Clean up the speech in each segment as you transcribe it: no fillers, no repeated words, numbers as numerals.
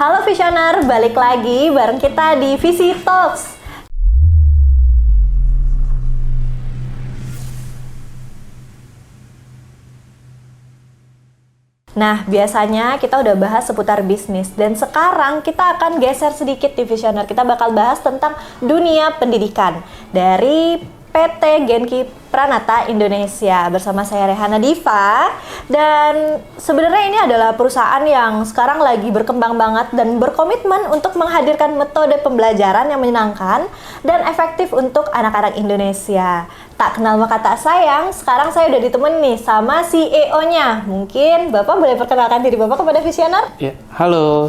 Halo Visioner, balik lagi bareng kita di Visi Talks. Nah, biasanya kita udah bahas seputar bisnis dan sekarang kita akan geser sedikit di Visioner. Kita bakal bahas tentang dunia pendidikan dari PT Genki Pranata Indonesia. Bersama saya Rehana Diva. Dan sebenarnya ini adalah perusahaan yang sekarang lagi berkembang banget dan berkomitmen untuk menghadirkan metode pembelajaran yang menyenangkan dan efektif untuk anak-anak Indonesia. Tak kenal maka tak sayang, sekarang saya udah ditemenin nih sama CEO-nya. Mungkin Bapak boleh perkenalkan diri Bapak kepada Visioner? Ya, halo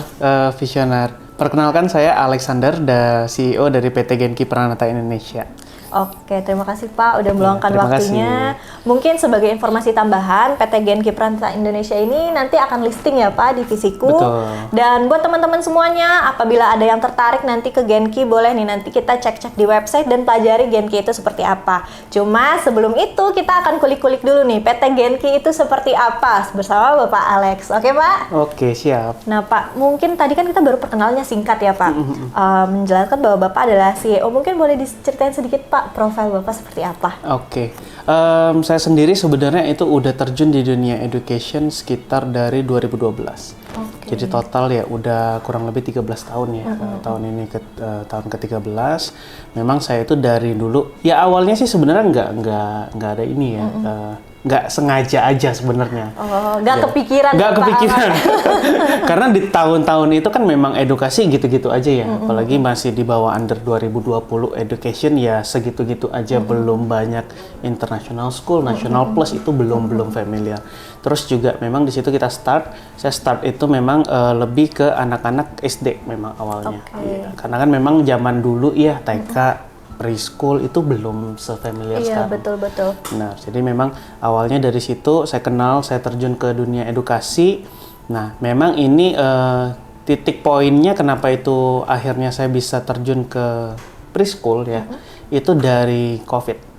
Visioner. Perkenalkan saya Alexander, CEO dari PT Genki Pranata Indonesia. Oke, terima kasih Pak udah meluangkan waktunya. Mungkin sebagai informasi tambahan, PT Genki Pranata Indonesia ini nanti akan listing ya Pak di Visiku. Betul. Dan buat teman-teman semuanya, apabila ada yang tertarik nanti ke Genki, boleh nih nanti kita cek-cek di website dan pelajari Genki itu seperti apa. Cuma sebelum itu kita akan kulik-kulik dulu nih, PT Genki itu seperti apa bersama Bapak Alex. Oke Pak? Oke, siap. Nah Pak, mungkin tadi kan kita baru perkenalnya singkat ya Pak. Menjelaskan bahwa Bapak adalah CEO. Mungkin boleh diceritain sedikit Pak, profil Bapak seperti apa? Oke. Saya sendiri sebenarnya itu udah terjun di dunia education sekitar dari 2012. Jadi total ya udah kurang lebih 13 tahun ya. Tahun ini tahun ke-13. Memang saya itu dari dulu, ya awalnya sih sebenarnya nggak ada ini ya. Nggak sengaja aja sebenarnya. Oh, nggak kepikiran. Nggak kepikiran. Karena di tahun-tahun itu kan memang edukasi gitu-gitu aja ya. Apalagi masih di bawah under 2020 education ya segitu-gitu aja. Belum banyak international school, national plus itu belum familiar. Terus juga memang di situ kita saya start itu memang lebih ke anak-anak SD memang awalnya. Ya, karena kan memang zaman dulu ya TK, preschool itu belum sefamiliar sekarang. Iya, betul-betul. Nah, jadi memang awalnya dari situ saya terjun ke dunia edukasi. Nah, memang ini titik poinnya kenapa itu akhirnya saya bisa terjun ke preschool ya, itu dari COVID.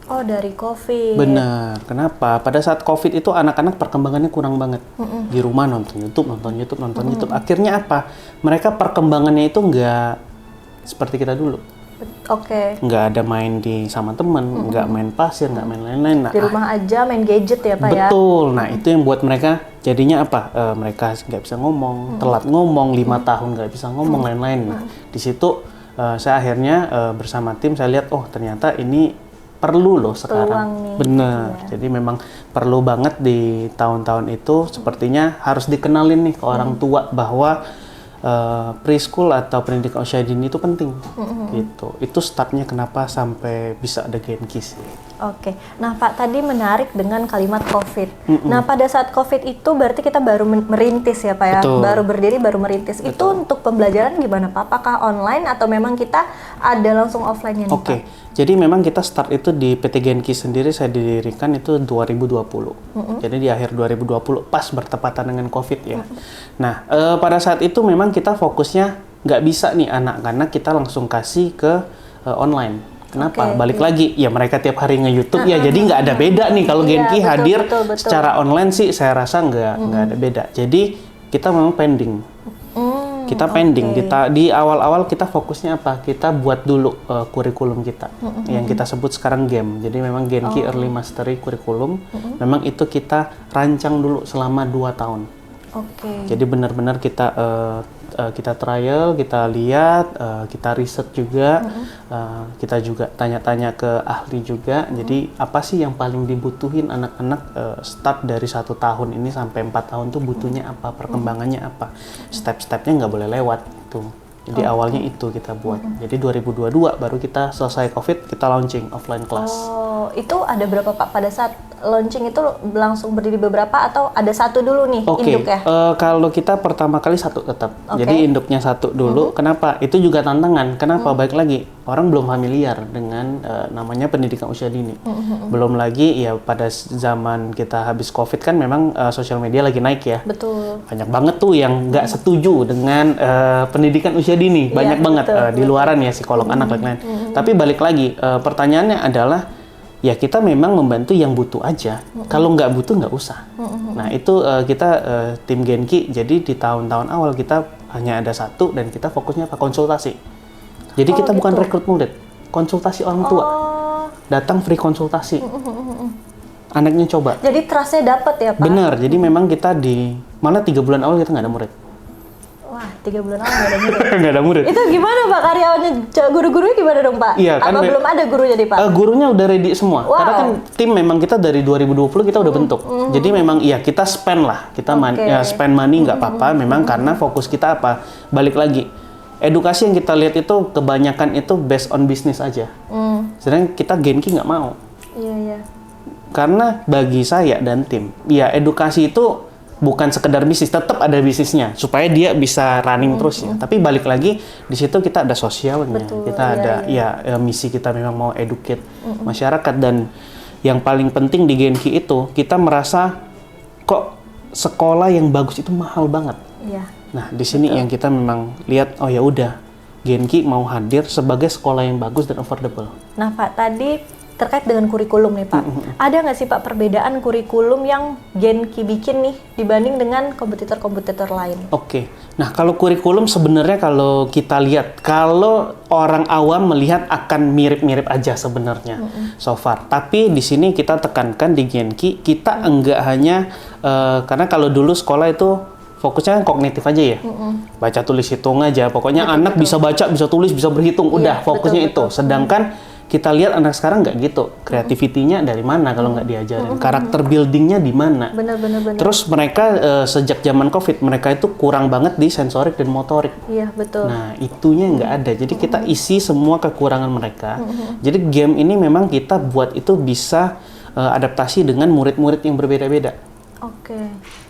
Oh, dari COVID. Benar. Kenapa? Pada saat COVID itu anak-anak perkembangannya kurang banget. Di rumah nonton YouTube. Akhirnya apa? Mereka perkembangannya itu nggak seperti kita dulu. Oke. Nggak ada main sama teman, nggak main pasir, nggak main lain-lain. Nah, di rumah aja main gadget ya Pak ya? Betul. Nah, itu yang buat mereka jadinya apa? Mereka nggak bisa ngomong, telat ngomong, 5 tahun nggak bisa ngomong, lain-lain. Nah, di situ saya akhirnya bersama tim saya lihat, oh ternyata ini perlu loh sekarang. Bener. Ya. Jadi memang perlu banget di tahun-tahun itu sepertinya harus dikenalin nih ke orang tua bahwa preschool atau pendidikan usia dini itu penting, gitu. Itu startnya kenapa sampai bisa ada Genki sih. Oke, nah Pak tadi menarik dengan kalimat COVID. Nah pada saat COVID itu berarti kita baru merintis ya Pak ya, Betul. Baru berdiri, baru merintis. Betul. Itu untuk pembelajaran gimana Pak? Apakah online atau memang kita ada langsung offline-nya nih Pak? Oke, jadi memang kita start itu di PT Genki sendiri saya didirikan itu 2020. Jadi di akhir 2020 pas bertepatan dengan COVID ya. Nah pada saat itu memang kita fokusnya nggak bisa nih anak-anak kita langsung kasih ke online. Kenapa? Balik lagi, ya mereka tiap hari nge-YouTube ya, jadi nggak ada beda nih kalau Genki hadir betul. Secara online sih saya rasa nggak ada beda. Jadi kita memang pending. Kita pending. Di awal-awal kita fokusnya apa? Kita buat dulu kurikulum kita, yang kita sebut sekarang GEM. Jadi memang Genki Early Mastery Kurikulum, memang itu kita rancang dulu selama 2 tahun. Jadi benar-benar kita trial, kita lihat, kita riset juga, kita juga tanya-tanya ke ahli juga. Jadi apa sih yang paling dibutuhin anak-anak start dari 1 tahun ini sampai 4 tahun tuh butuhnya apa, perkembangannya apa, step-stepnya nggak boleh lewat tuh. Jadi awalnya itu kita buat. Jadi 2022 baru kita selesai COVID, kita launching offline class. Oh, itu ada berapa Pak pada saat launching itu langsung berdiri beberapa atau ada satu dulu nih induk ya? Kalau kita pertama kali satu tetap. Jadi induknya satu dulu. Kenapa? Itu juga tantangan. Kenapa? Baik lagi orang belum familiar dengan namanya pendidikan usia dini. Belum lagi ya pada zaman kita habis COVID kan memang sosial media lagi naik ya. Betul. Banyak banget tuh yang nggak setuju dengan pendidikan usia dini. Banyak banget di luaran ya psikolog anak lain-lain. Tapi balik lagi pertanyaannya adalah ya kita memang membantu yang butuh aja. Kalau nggak butuh nggak usah. Nah itu kita tim Genki, jadi di tahun-tahun awal kita hanya ada satu dan kita fokusnya apa? Konsultasi. Jadi kita bukan gitu. rekrut murid, konsultasi orang tua. Datang free konsultasi. Anaknya coba. Jadi trust-nya dapet ya Pak? Bener, jadi memang kita malah 3 bulan awal kita nggak ada murid. Wah, 3 bulan awal nggak ada murid. Nggak ada murid. Itu gimana Pak karyawannya? Guru-gurunya gimana dong Pak? Iya, kan Apa belum ada gurunya nih Pak? Gurunya udah ready semua. Wow. Karena kan tim memang kita dari 2020 kita udah bentuk. Jadi memang iya kita spend lah. Kita spend money nggak apa-apa. Memang karena fokus kita apa? Balik lagi. Edukasi yang kita lihat itu kebanyakan itu based on business aja. Sedangkan kita Genki nggak mau. Iya, iya. Karena bagi saya dan tim, ya edukasi itu bukan sekedar bisnis, tetap ada bisnisnya supaya dia bisa running terus ya. Tapi balik lagi di situ kita ada sosialnya, kita ada misi kita memang mau educate masyarakat dan yang paling penting di Genki itu kita merasa kok sekolah yang bagus itu mahal banget. Iya. Nah di sini yang kita memang lihat oh ya udah Genki mau hadir sebagai sekolah yang bagus dan affordable. Nah Pak tadi terkait dengan kurikulum nih Pak, ada nggak sih Pak perbedaan kurikulum yang Genki bikin nih dibanding dengan kompetitor-kompetitor lain? Oke, nah kalau kurikulum sebenarnya kalau kita lihat, kalau orang awam melihat akan mirip-mirip aja sebenarnya so far. Tapi di sini kita tekankan di Genki, kita enggak hanya, karena kalau dulu sekolah itu fokusnya kognitif aja ya, baca tulis hitung aja, pokoknya anak bisa baca, bisa tulis, bisa berhitung, udah fokusnya itu. Sedangkan kita lihat anak sekarang nggak gitu, kreativitinya dari mana kalau nggak diajarin, karakter buildingnya di mana. Benar. Terus mereka sejak zaman COVID mereka itu kurang banget di sensorik dan motorik. Iya betul. Nah itunya nggak ada, jadi kita isi semua kekurangan mereka. Jadi game ini memang kita buat itu bisa adaptasi dengan murid-murid yang berbeda-beda. Oke.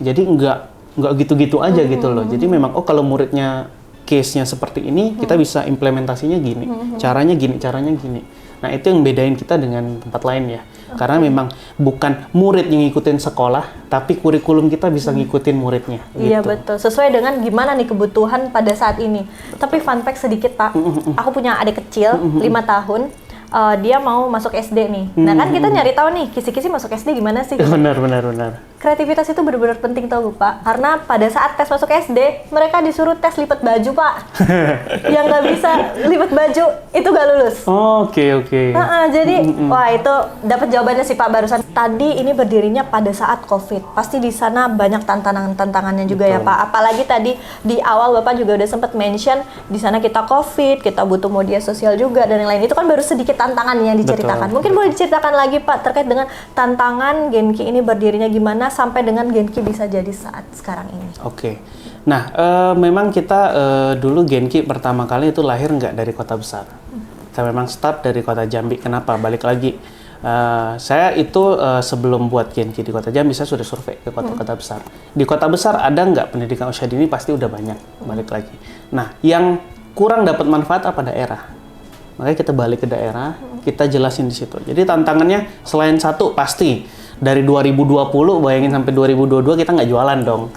Jadi nggak gitu-gitu aja gitu loh. Jadi memang kalau muridnya case-nya seperti ini, kita bisa implementasinya gini, caranya gini. Nah, itu yang bedain kita dengan tempat lain ya. Karena memang bukan murid yang ngikutin sekolah, tapi kurikulum kita bisa ngikutin muridnya. Iya Gitu. betul, sesuai dengan gimana nih kebutuhan pada saat ini. Tapi fun fact sedikit Pak, aku punya adik kecil, 5 tahun, dia mau masuk SD nih. Nah kan kita nyari tahu nih, kisi-kisi masuk SD gimana sih? Benar. Kreativitas itu benar-benar penting tau Pak, karena pada saat tes masuk SD, mereka disuruh tes lipat baju Pak. Yang nggak bisa lipat baju, itu nggak lulus. Oke. Jadi, wah itu dapat jawabannya sih Pak barusan. Tadi ini berdirinya pada saat COVID. Pasti di sana banyak tantangannya juga ya Pak. Apalagi tadi di awal Bapak juga udah sempat mention, di sana kita COVID, kita butuh media sosial juga dan yang lain. Itu kan baru sedikit tantangannya yang diceritakan. Mungkin boleh diceritakan lagi Pak terkait dengan tantangan Genki ini berdirinya gimana sampai dengan Genki bisa jadi saat sekarang ini. Oke. Nah, memang kita dulu Genki pertama kali itu lahir nggak dari kota besar. Kita memang start dari kota Jambi. Kenapa? Balik lagi. Saya itu sebelum buat Genki di kota Jambi, saya sudah survei ke kota-kota besar. Di kota besar ada nggak pendidikan usia dini? Pasti udah banyak. Balik lagi. Nah, yang kurang dapat manfaat apa daerah? Makanya kita balik ke daerah, kita jelasin di situ. Jadi tantangannya selain satu pasti dari 2020 bayangin sampai 2022 kita nggak jualan dong.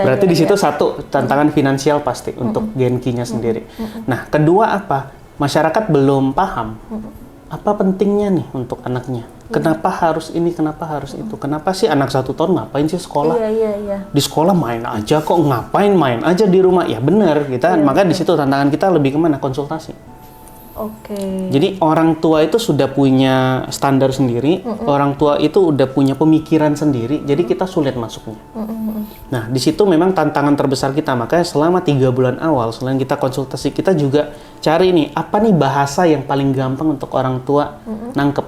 Berarti di situ satu tantangan finansial pasti untuk Genki-nya sendiri. Nah kedua apa? Masyarakat belum paham apa pentingnya nih untuk anaknya. Kenapa harus ini? Kenapa harus itu? Kenapa sih anak 1 tahun ngapain sih sekolah? Iya. Di sekolah main aja kok, ngapain main aja di rumah? Ya benar kita. Makanya di situ tantangan kita lebih kemana? Konsultasi. Oke. Jadi orang tua itu sudah punya standar sendiri, orang tua itu udah punya pemikiran sendiri, jadi kita sulit masuknya. Nah, di situ memang tantangan terbesar kita, makanya selama 3 bulan awal, selain kita konsultasi, kita juga cari nih, apa nih bahasa yang paling gampang untuk orang tua nangkep.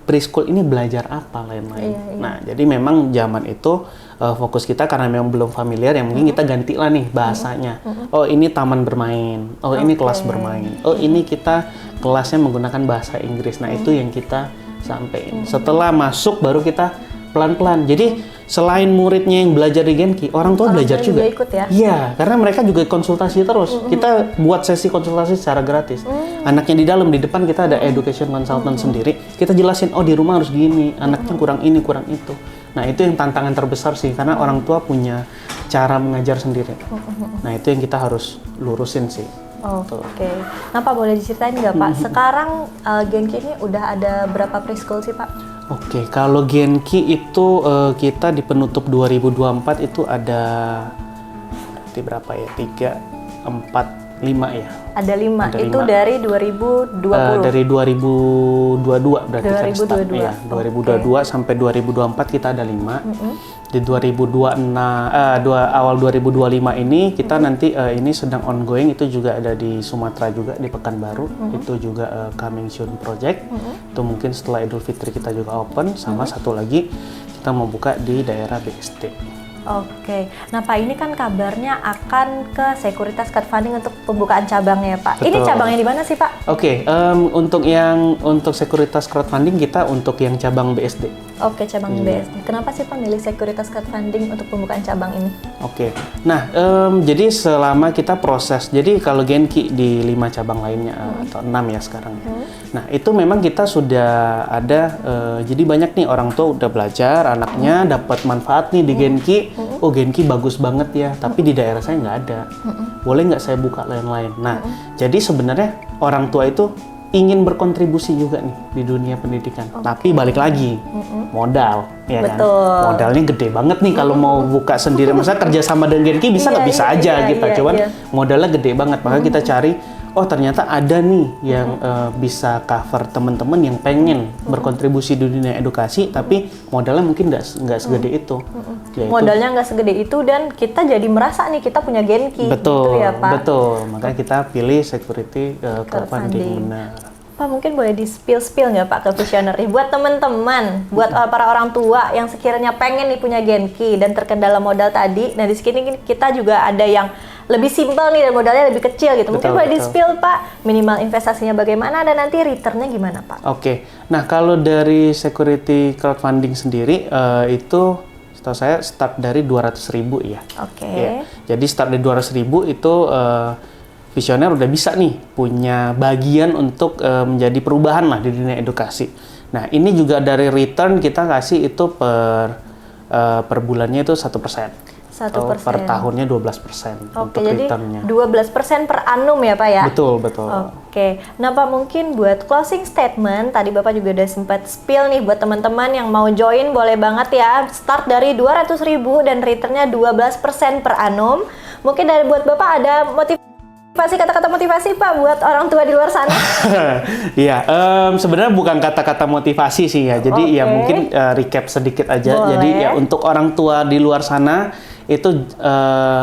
Preschool ini belajar apa lain-lain. Iya. Nah, jadi memang zaman itu fokus kita karena memang belum familiar, yang mungkin kita ganti lah nih bahasanya. Oh ini taman bermain, oh ini kelas bermain, oh ini kita kelasnya menggunakan bahasa Inggris. Nah itu yang kita sampaikan. Setelah masuk baru kita pelan-pelan. Jadi selain muridnya yang belajar di Genki, orang tua belajar juga. Ikut ya? Iya, karena mereka juga konsultasi terus. Kita buat sesi konsultasi secara gratis. Anaknya di dalam, di depan kita ada education consultant sendiri. Kita jelasin, oh di rumah harus gini, anaknya kurang ini, kurang itu. Nah itu yang tantangan terbesar sih, karena orang tua punya cara mengajar sendiri. Nah itu yang kita harus lurusin sih. Oke. Nah Pak boleh diceritain nggak Pak, sekarang Genki ini udah ada berapa preschool sih Pak? Oke, kalau Genki itu kita di penutup 2024 itu ada seperti berapa ya? 3, 4, 5 ya. Ada 5. Ada Itu 5. dari 2020. Dari 2022 berarti 2022. kan start ya. 2022 sampai 2024 kita ada 5. Di 2026 awal 2025 ini kita nanti ini sedang ongoing, itu juga ada di Sumatera juga di Pekanbaru. Itu juga coming soon project. Itu mungkin setelah Idul Fitri kita juga open, sama satu lagi kita mau buka di daerah BSD. Oke, nah Pak, ini kan kabarnya akan ke Sekuritas Crowdfunding untuk pembukaan cabangnya Pak. Ini Betul. cabangnya di mana sih Pak? Oke, untuk Sekuritas Crowdfunding kita untuk yang cabang BSD. Oke, cabang BSD. Kenapa sih Pak milih Sekuritas Crowdfunding untuk pembukaan cabang ini? Oke, nah jadi selama kita proses, jadi kalau Genki di 5 cabang lainnya atau 6 ya sekarang ya. Nah itu memang kita sudah ada, jadi banyak nih orang tua udah belajar, anaknya dapat manfaat nih di Genki. Oh Genki bagus banget ya, tapi di daerah saya nggak ada. Boleh nggak saya buka lain-lain? Nah jadi sebenarnya orang tua itu ingin berkontribusi juga nih di dunia pendidikan. Tapi balik lagi, modal, ya kan? Betul. Modalnya gede banget nih kalau mau buka sendiri. Masa kerja sama dengan Genki bisa nggak bisa aja gitu. Cuman modalnya gede banget. Maka kita cari, oh ternyata ada nih yang bisa cover teman-teman yang pengen berkontribusi di dunia edukasi, tapi modalnya mungkin nggak segede itu. Yaitu, modalnya nggak segede itu dan kita jadi merasa nih kita punya Genki. betul, gitu ya Pak? betul. Makanya kita pilih security crowdfunding. Benar. Pak, mungkin boleh di spill nggak Pak ke Visioner nih, buat teman-teman, buat para orang tua yang sekiranya pengen nih punya Genki dan terkendala modal tadi. Nah di sini kita juga ada yang lebih simpel nih dan modalnya lebih kecil gitu. Mungkin boleh di spill Pak, minimal investasinya bagaimana dan nanti returnnya gimana Pak? Oke, nah kalau dari security crowdfunding sendiri itu setahu saya start dari 200.000 ya. Oke. Ya. Jadi start dari 200.000 itu Visioner udah bisa nih punya bagian untuk menjadi perubahan lah di dunia edukasi. Nah ini juga dari return kita kasih itu per bulannya itu 1%. 1%. Per tahunnya 12% Oke, untuk jadi returnnya. 12% per annum ya Pak ya? Betul, betul. Oke, nah Pak mungkin buat closing statement, tadi Bapak juga udah sempat spill nih buat teman-teman yang mau join, boleh banget ya, start dari 200.000 dan returnnya 12% per annum. Mungkin dari buat Bapak ada motivasi, kata-kata motivasi Pak buat orang tua di luar sana? Iya, sebenarnya bukan kata-kata motivasi sih ya, jadi ya mungkin recap sedikit aja. Boleh. Jadi ya untuk orang tua di luar sana, itu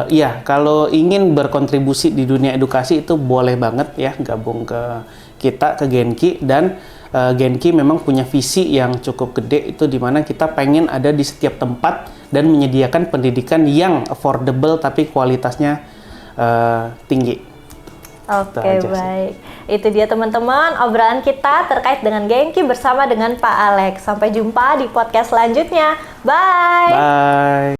ya kalau ingin berkontribusi di dunia edukasi itu boleh banget ya gabung ke kita, ke Genki. Dan Genki memang punya visi yang cukup gede, itu dimana kita pengen ada di setiap tempat dan menyediakan pendidikan yang affordable tapi kualitasnya tinggi. Oke, baik. Itu dia teman-teman obrolan kita terkait dengan Genki bersama dengan Pak Alex. Sampai jumpa di podcast selanjutnya. Bye! Bye!